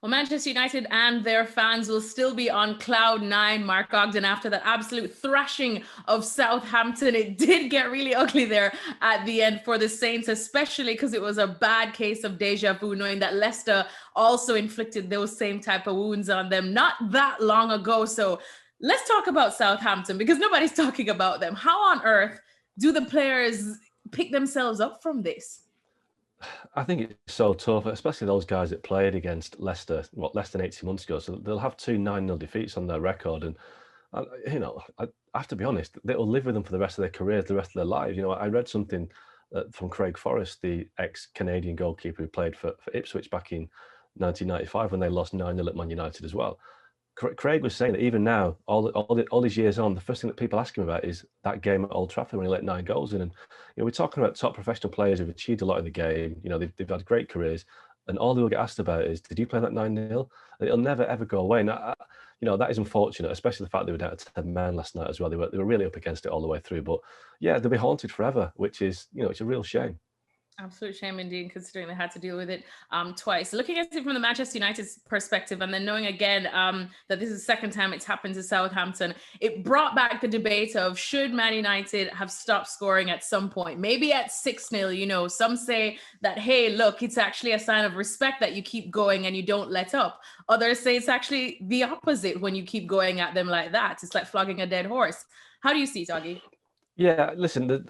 Well, Manchester United and their fans will still be on cloud nine, Mark Ogden, after that absolute thrashing of Southampton. It did get really ugly there at the end for the Saints, especially because it was a bad case of deja vu, knowing that Leicester also inflicted those same type of wounds on them not that long ago. So let's talk about Southampton because nobody's talking about them. How on earth do the players pick themselves up from this? I think it's so tough, especially those guys that played against Leicester, less than 18 months ago. So they'll have two 9-0 defeats on their record. And, I have to be honest, they'll live with them for the rest of their careers, the rest of their lives. I read something from Craig Forrest, the ex-Canadian goalkeeper who played for Ipswich back in 1995 when they lost 9-0 at Man United as well. Craig was saying that even now, all these years on, the first thing that people ask him about is that game at Old Trafford when he let 9 goals in. And we're talking about top professional players who've achieved a lot in the game. They've had great careers, and all they will get asked about is, did you play that 9-0? It'll never ever go away. And that is unfortunate, especially the fact they were down to 10 men last night as well. They were really up against it all the way through. But yeah, they'll be haunted forever, which is it's a real shame. Absolute shame indeed, considering they had to deal with it twice. Looking at it from the Manchester United's perspective, and then knowing again that this is the second time it's happened to Southampton, it brought back the debate of should Man United have stopped scoring at some point, maybe at 6-0. Some say that, hey, look, it's actually a sign of respect that you keep going and you don't let up. Others say it's actually the opposite when you keep going at them like that. It's like flogging a dead horse. How do you see it, Augie? Yeah, listen,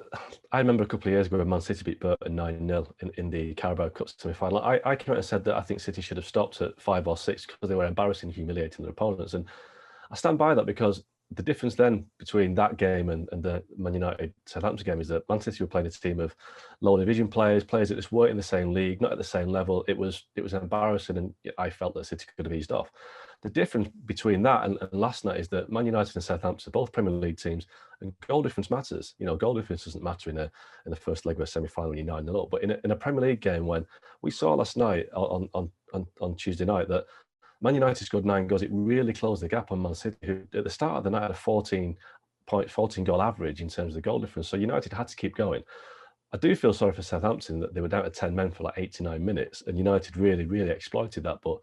I remember a couple of years ago when Man City beat Burton 9-0 in the Carabao Cup semi-final. I came out and said that I think City should have stopped at 5 or 6 because they were embarrassing, humiliating their opponents. And I stand by that because the difference then between that game and the Man United Southampton game is that Man City were playing a team of lower division players that just weren't in the same league, not at the same level. It was embarrassing, and I felt that City could have eased off. The difference between that and last night is that Man United and Southampton are both Premier League teams, and goal difference matters. Goal difference doesn't matter in the first leg of a semi-final when you're 9-0 up. But in a Premier League game, when we saw last night on Tuesday night that Man United scored 9 goals, it really closed the gap on Man City, who at the start of the night had a 14 goal average in terms of the goal difference. So United had to keep going. I do feel sorry for Southampton that they were down to 10 men for like 89 minutes, and United really, really exploited that. But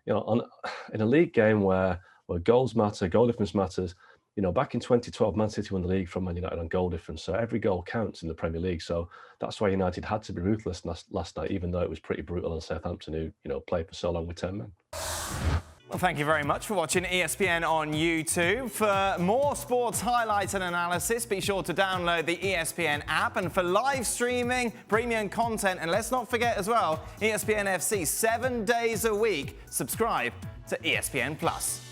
in a league game where goals matter, goal difference matters. Back in 2012, Man City won the league from Man United on goal difference. So every goal counts in the Premier League. So that's why United had to be ruthless last night, even though it was pretty brutal on Southampton, who played for so long with 10 men. Well, thank you very much for watching ESPN on YouTube. For more sports highlights and analysis, be sure to download the ESPN app. And for live streaming, premium content, and let's not forget as well, ESPN FC 7 days a week. Subscribe to ESPN Plus.